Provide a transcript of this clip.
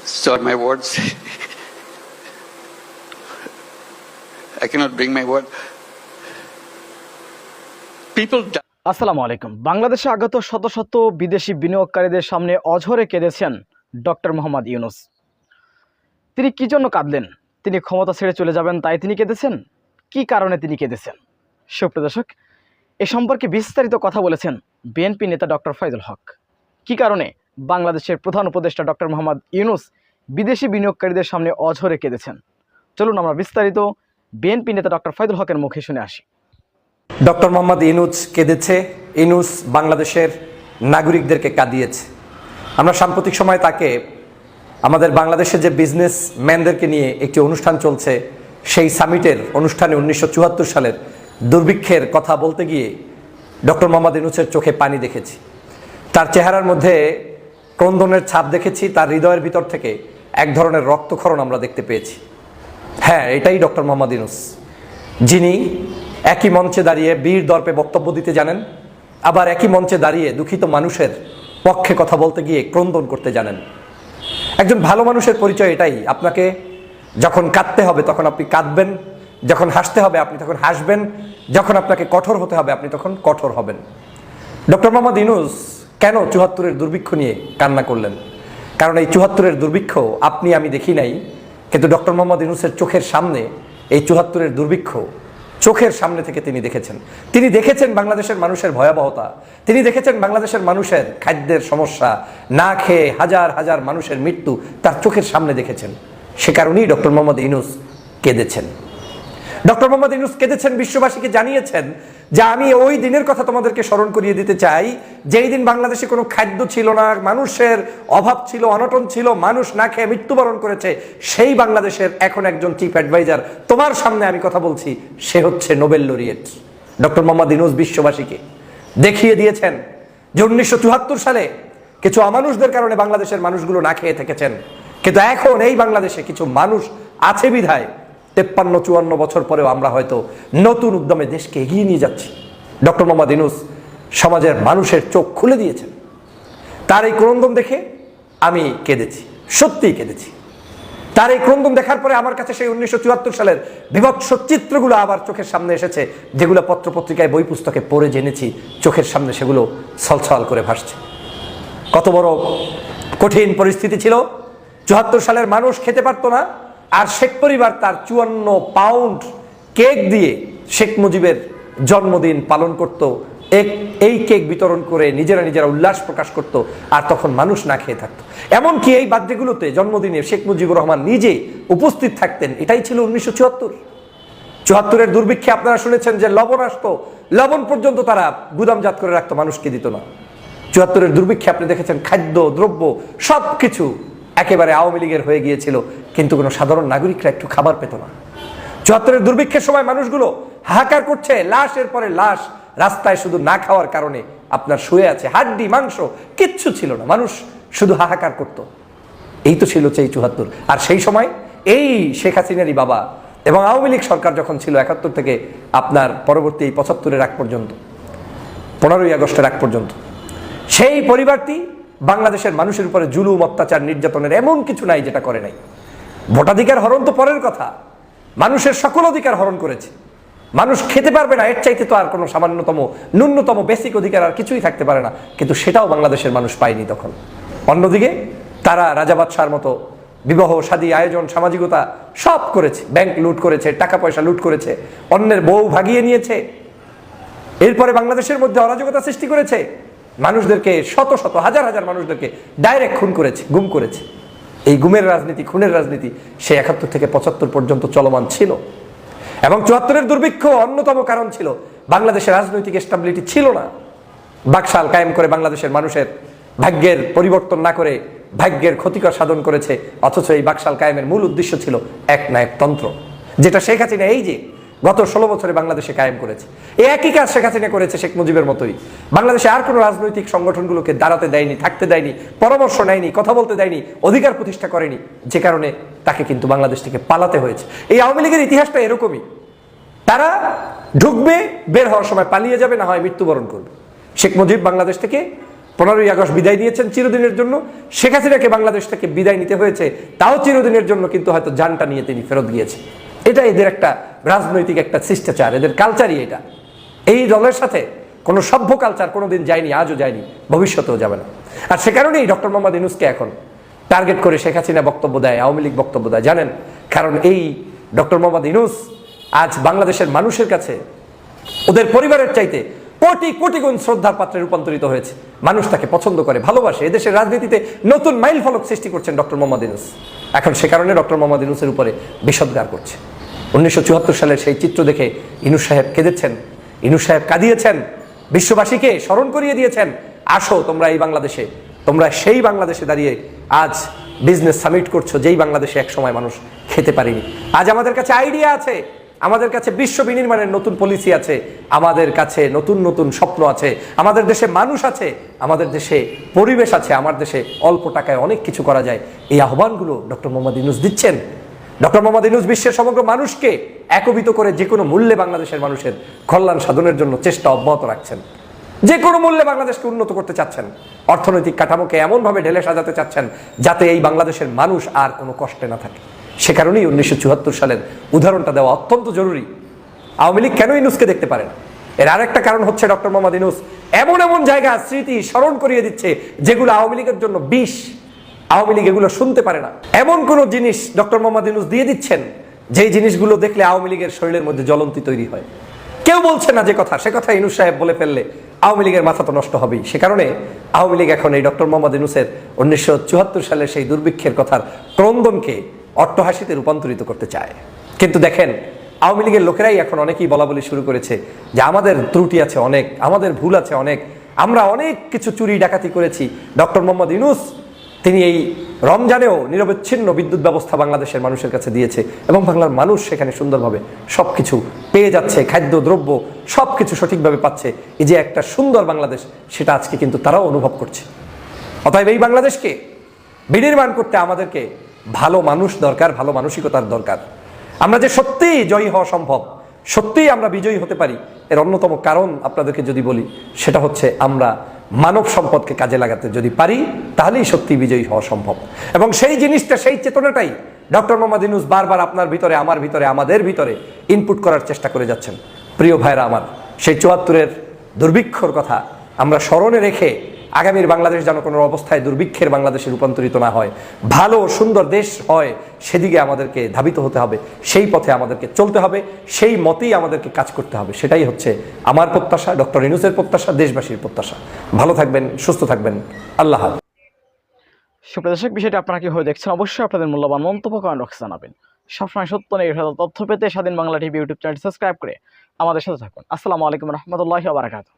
Sorry, my words. I cannot bring my word. People die. আসসালামু আলাইকুম। বাংলাদেশে আগত শত শত বিদেশি বিনিয়োগকারীদের সামনে অঝরে কেঁদেছেন ডক্টর মোহাম্মদ ইউনূস। তিনি কি জন্য কাঁদলেন? তিনি ক্ষমতা ছেড়ে চলে যাবেন তাই তিনি কেঁদেছেন? কি কারণে তিনি কেঁদেছেন? সুপ্রিয় দর্শক, এ সম্পর্কে বিস্তারিত কথা বলেছেন বিএনপি নেতা ডক্টর ফয়জুল হক। কি কারণে বাংলাদেশের প্রধান উপদেষ্টা ডক্টর মোহাম্মদ ইউনূস বিদেশি বিনিয়োগকারীদের সামনে অঝরে কেঁদেছেন? চলুন আমরা বিস্তারিত বিএনপি নেতা ডক্টর ফয়জুল হকের মুখে শুনে আসি। ডক্টর মোহাম্মদ ইউনূস কেঁদেছে। ইউনূস বাংলাদেশের নাগরিকদেরকে কাঁদিয়েছে। আমরা সাম্প্রতিক সময় তাকে আমাদের বাংলাদেশের যে বিজনেস ম্যানদেরকে নিয়ে একটি অনুষ্ঠান চলছে, সেই সামিটের অনুষ্ঠানে 1974 সালের দুর্ভিক্ষের কথা বলতে গিয়ে ডক্টর মোহাম্মদ ইউনূসের চোখে পানি দেখেছি। তার চেহারার মধ্যে ক্রন্দনের ছাপ দেখেছি। তার হৃদয়ের ভিতর থেকে এক ধরনের রক্তক্ষরণ আমরা দেখতে পেয়েছি। হ্যাঁ, এটাই ডক্টর মোহাম্মদ ইউনূস, যিনি একই মঞ্চে দাঁড়িয়ে বীর দর্পে বক্তব্য দিতে জানেন, আবার একই মঞ্চে দাঁড়িয়ে দুঃখিত মানুষের পক্ষে কথা বলতে গিয়ে ক্রন্দন করতে জানেন। একজন ভালো মানুষের পরিচয় এটাই। আপনাকে যখন কাঁদতে হবে তখন আপনি কাঁদবেন, যখন হাসতে হবে আপনি তখন হাসবেন, যখন আপনাকে কঠোর হতে হবে আপনি তখন কঠোর হবেন। ডক্টর মোহাম্মদ ইউনূস কেন ৭৪-এর দুর্ভিক্ষ নিয়ে কান্না করলেন? কারণ এই ৭৪-এর দুর্ভিক্ষ আপনি আমি দেখি নাই, কিন্তু ডক্টর মোহাম্মদ ইউনূসের চোখের সামনে এই ৭৪-এর দুর্ভিক্ষ চোখের সামনে থেকে তিনি দেখেছেন। তিনি দেখেছেন বাংলাদেশের মানুষের ভয়াবহতা, তিনি দেখেছেন বাংলাদেশের মানুষের খাদ্যের সমস্যা, না খেয়ে হাজার হাজার মানুষের মৃত্যু তার চোখের সামনে দেখেছেন। সে কারণেই ডক্টর মোহাম্মদ ইউনূস কেঁদেছেন। ডক্টর মোহাম্মদ ইউনূস কেঁদেছেন, বিশ্ববাসীকে জানিয়েছেন যে আমি ওই দিনের কথা তোমাদেরকে স্মরণ করিয়ে দিতে চাই, যেই দিন বাংলাদেশে কোনো খাদ্য ছিল না, মানুষের অভাব ছিল, অনটন ছিল, মানুষ না খেয়ে মৃত্যুবরণ করেছে। সেই বাংলাদেশের এখন একজন চিফ অ্যাডভাইজার তোমার সামনে আমি কথা বলছি, সে হচ্ছে Nobel laureate doctor Mohammad Yunus. বিশ্ববাসীকে দেখিয়ে দিয়েছেন যে 1974 সালে কিছু অমানুষদের কারণে বাংলাদেশের মানুষগুলো না খেয়ে থেকেছেন, কিন্তু এখন এই বাংলাদেশে কিছু মানুষ আছে বিধায় 53-54 বছর পরেও আমরা হয়তো নতুন উদ্যমে দেশকে এগিয়ে নিয়ে যাচ্ছি। ডক্টর মোহাম্মদ ইউনূস সমাজের মানুষের চোখ খুলে দিয়েছেন। তার এই ক্রন্দন দেখে আমি কেঁদেছি, সত্যিই কেঁদেছি। তার এই ক্রন্দন দেখার পরে আমার কাছে সেই 1974 সালের বিভৎস চিত্রগুলো আবার চোখের সামনে এসেছে, যেগুলো পত্রপত্রিকায় বই পুস্তকে পড়ে জেনেছি। চোখের সামনে সেগুলো ছলছল করে ভাসছে। কত বড় কঠিন পরিস্থিতি ছিল। 74 সালের মানুষ খেতে পারতো না, আর শেখ পরিবার তার 54 পাউন্ড কেক দিয়ে শেখ মুজিবের জন্মদিন পালন করত। এই কেক বিতরণ করে নিজেরা উল্লাস প্রকাশ করত, আর তখন মানুষ না খেয়ে থাকতো। এমনকি এই বার্থডেগুলোতে জন্মদিনে শেখ মুজিবুর রহমান নিজে উপস্থিত থাকতেন। এটাই ছিল 1974। 74-এর দুর্ভিক্ষে আপনারা শুনেছেন যে লবণ আসতো, লবণ পর্যন্ত তারা গুদামজাত করে রাখতো, মানুষকে দিত না। 74-এর দুর্ভিক্ষে আপনি দেখেছেন খাদ্য দ্রব্য সবকিছু একেবারে আওয়ামী লীগের হয়ে গিয়েছিল, কিন্তু কোনো সাধারণ নাগরিকরা একটু খাবার পেত না। 74-এর দুর্ভিক্ষের সময় মানুষগুলো হাহাকার করছে, লাশের পরে লাশ রাস্তায় শুধু না খাওয়ার কারণে আপনার শুয়ে আছে, হাড্ডি মাংস কিচ্ছু ছিল না, মানুষ শুধু হাহাকার করত। এই তো ছিল সেই 74। আর সেই সময় এই শেখ হাসিনারই বাবা এবং আওয়ামী লীগ সরকার যখন ছিল 71 থেকে আপনার পরবর্তী 75-এর আগ পর্যন্ত, 15ই আগস্টের আগ পর্যন্ত, সেই পরিবারটি বাংলাদেশের মানুষের উপরে জুলুম, অত্যাচার, নির্যাতনের এমন কিছু নাই যেটা করে নাই। ভোটাধিকার হরণ তো পরের কথা, মানুষের সকল অধিকার হরণ করেছে। মানুষ খেতে পারবে না, এর চাইতে তো আর কোনো সামান্যতম ন্যূনতম বেসিক অধিকার আর কিছুই থাকতে পারে না, কিন্তু সেটাও বাংলাদেশের মানুষ পায়নি তখন। অন্যদিকে তারা রাজা বাদশার মতো বিবাহ শাদী আয়োজন সামাজিকতা সব করেছে, ব্যাংক লুট করেছে, টাকা পয়সা লুট করেছে, অন্যের বউ ভাগিয়ে নিয়েছে। এরপরে বাংলাদেশের মধ্যে অরাজকতা সৃষ্টি করেছে, মানুষদেরকে শত শত হাজার হাজার মানুষদেরকে ডাইরেক্ট খুন করেছে, গুম করেছে। এই গুমের রাজনীতি, খুনের রাজনীতি সে 71 থেকে 75 পর্যন্ত চলমান ছিল। এবং 74-এর দুর্ভিক্ষ অন্যতম কারণ ছিল বাংলাদেশের রাজনৈতিক স্টেবিলিটি ছিল না। বাকশাল কায়েম করে বাংলাদেশের মানুষের ভাগ্যের পরিবর্তন না করে ভাগ্যের ক্ষতিকর সাধন করেছে। অথচ এই বাকশাল কায়েমের মূল উদ্দেশ্য ছিল একনায়কতন্ত্র, যেটা শেখ হাসিনা এই যে গত 16 বছরে বাংলাদেশে কায়েম করেছে। এই একই কাজ শেখ হাসিনা করেছে শেখ মুজিবের মতোই। বাংলাদেশে আর কোনো রাজনৈতিক সংগঠনগুলোকে দাঁড়াতে দেয়নি, থাকতে দেয়নি, পরামর্শ নেয়নি, কথা বলতে দেয়নি, অধিকার প্রতিষ্ঠা করেনি, যে কারণে তাকে কিন্তু বাংলাদেশ থেকে পালাতে হয়েছে। এই আওয়ামী লীগের ইতিহাসটা এরকমই। তারা ঢুকবে, বের হওয়ার সময় পালিয়ে যাবে, না হয় মৃত্যুবরণ করবে। শেখ মুজিব বাংলাদেশ থেকে 15ই আগস্ট বিদায় নিয়েছেন চিরদিনের জন্য, শেখ হাসিনাকে বাংলাদেশ থেকে বিদায় নিতে হয়েছে, তাও চিরদিনের জন্য, কিন্তু হয়তো জানটা নিয়ে তিনি ফেরত গিয়েছে। এটা এদের একটা রাজনৈতিক একটা শিষ্টাচার, এদের কালচারই এটা। এই দলের সাথে কোনো সভ্য কালচার কোনোদিন যায়নি, আজও যায়নি, ভবিষ্যতেও যাবে না। আর সে কারণেই ডক্টর মোহাম্মদ ইউনূসকে এখন টার্গেট করে শেখ হাসিনা বক্তব্য দেয়, আওয়ামী লীগ বক্তব্য দেয়। জানেন, কারণ এই ডক্টর মোহাম্মদ ইউনূস আজ বাংলাদেশের মানুষের কাছে ওদের পরিবারের চাইতে কোটি কোটি গুণ শ্রদ্ধার পাত্রে রূপান্তরিত হয়েছে। মানুষ তাকে পছন্দ করে, ভালোবাসে। এদেশের রাজনীতিতে নতুন মাইল ফলক সৃষ্টি করছেন ডক্টর মোহাম্মদ ইউনূস। এখন সে কারণে ডক্টর মোহাম্মদ ইউনূসের উপরে বিষোদ্গার করছে। 1974 সালের সেই চিত্র দেখে ইউনূস সাহেব কেঁদেছেন, ইউনূস সাহেব কাঁদিয়েছেন, বিশ্ববাসীকে স্মরণ করিয়ে দিয়েছেন, আসো তোমরা এই বাংলাদেশে, তোমরা সেই বাংলাদেশে দাঁড়িয়ে আজ বিজনেস সামিট করছো, যেই বাংলাদেশে একসময় মানুষ খেতে পারেনি। আজ আমাদের কাছে আইডিয়া আছে, আমাদের কাছে বিশ্ব বিনির্মাণের নতুন পলিসি আছে, আমাদের কাছে নতুন নতুন স্বপ্ন আছে, আমাদের দেশে মানুষ আছে, আমাদের দেশে পরিবেশ আছে, আমার দেশে অল্প টাকায় অনেক কিছু করা যায়। এই আহ্বানগুলো ডক্টর মোহাম্মদ ইউনূস দিচ্ছেন। ডক্টর মোহাম্মদ ইউনূস বিশ্বের সমগ্র মানুষকে একত্রিত করে যে কোনো মূল্যে বাংলাদেশের মানুষের কল্যাণ সাধনের জন্য চেষ্টা অব্যাহত রাখছেন। যে কোনো মূল্যে বাংলাদেশকে উন্নত করতে চাচ্ছেন, অর্থনৈতিক কাঠামোকে এমনভাবে ঢেলে সাজাতে চাচ্ছেন যাতে এই বাংলাদেশের মানুষ আর কোনো কষ্টে না থাকে। সে কারণেই 1974 সালের উদাহরণটা দেওয়া অত্যন্ত জরুরি। আওয়ামী লীগ কেন ইউনূসকে দেখতে পারে না? এর আরেকটা কারণ হচ্ছে ডক্টর মোহাম্মদ ইউনূস এমন এমন জায়গা স্মৃতি স্মরণ করিয়ে দিচ্ছে যেগুলো আওয়ামী লীগের জন্য বিষ। আওয়ামী লীগ এগুলো শুনতে পারে না। এমন কোন জিনিস ডক্টর মোহাম্মদ ইউনূস দিয়ে দিচ্ছেন যেই জিনিসগুলো দেখলে আওয়ামী লীগের শরীরের মধ্যে জ্বলন্তি তৈরি হয়। কেউ বলছে না যে কথা, সে কথা ইউনূস সাহেব বলে ফেললে আওয়ামী লীগের মাথা তো নষ্ট হবেই। সে কারণে আওয়ামী লীগ এখন এই ডক্টর মোহাম্মদ ইউনূসের 1974 সালের সেই দুর্ভিক্ষের কথার ক্রন্দনকে অট্টহাসিতে রূপান্তরিত করতে চায়। কিন্তু দেখেন, আওয়ামী লীগের লোকেরাই এখন অনেকেই বলা বলি শুরু করেছে যে আমাদের ত্রুটি আছে অনেক, আমাদের ভুল আছে অনেক, আমরা অনেক কিছু চুরি ডাকাতি করেছি। ডক্টর মোহাম্মদ ইউনূস তিনি এই রমজানেও নিরবচ্ছিন্ন বিদ্যুৎ ব্যবস্থা বাংলাদেশের মানুষের কাছে দিয়েছে এবং বাংলার মানুষ সেখানে সুন্দরভাবে সবকিছু পেয়ে যাচ্ছে, খাদ্য দ্রব্য সবকিছু সঠিকভাবে পাচ্ছে। এই যে একটা সুন্দর বাংলাদেশ, সেটা আজকে কিন্তু তারাও অনুভব করছে। অতএব এই বাংলাদেশকে বিনির্মাণ করতে আমাদেরকে ভালো মানুষ দরকার, ভালো মানসিকতার দরকার। আমরা যে সত্যিই জয়ী হওয়া সম্ভব, সত্যিই আমরা বিজয়ী হতে পারি, এর অন্যতম কারণ আপনাদেরকে যদি বলি, সেটা হচ্ছে আমরা মানব সম্পদকে কাজে লাগাতে যদি পারি, তাহলেই সত্যি বিজয়ী হওয়া সম্ভব। এবং সেই জিনিসটা, সেই চেতনাটাই ডক্টর মোহাম্মদ ইউনূস বারবার আপনার ভিতরে, আমার ভিতরে, আমাদের ভিতরে ইনপুট করার চেষ্টা করে যাচ্ছেন। প্রিয় ভাইরা আমার, সেই 74-এর দুর্ভিক্ষর কথা আমরা স্মরণে রেখে আগামীর বাংলাদেশ যেন কোনো অবস্থায় দুর্ভিক্ষের বাংলাদেশে রূপান্তরিত না হয়, ভালো সুন্দর দেশ হয়, সেদিকে আমাদেরকে ধাবিত হতে হবে, সেই পথে আমাদেরকে চলতে হবে, সেই মতেই আমাদেরকে কাজ করতে হবে। সেটাই হচ্ছে আমার প্রত্যাশা, ডক্টর ইউনূসের প্রত্যাশা, দেশবাসীর প্রত্যাশা। ভালো থাকবেন, সুস্থ থাকবেন, আল্লাহ হাফেজ। সুপ্রিয় দর্শক, বিষয়টি আপনারা কিভাবে দেখছেন অবশ্যই আপনাদের মূল্যবান মন্তব্য কমেন্ট বক্সে জানাবেন। সবসময় সত্য নির্ভর তথ্য পেতে স্বাধীন Bangla TV YouTube channel subscribe করে আমাদের সাথে থাকুন। আসসালামু আলাইকুম রহমতুল্লাহি ওয়া বারাকাতুহু।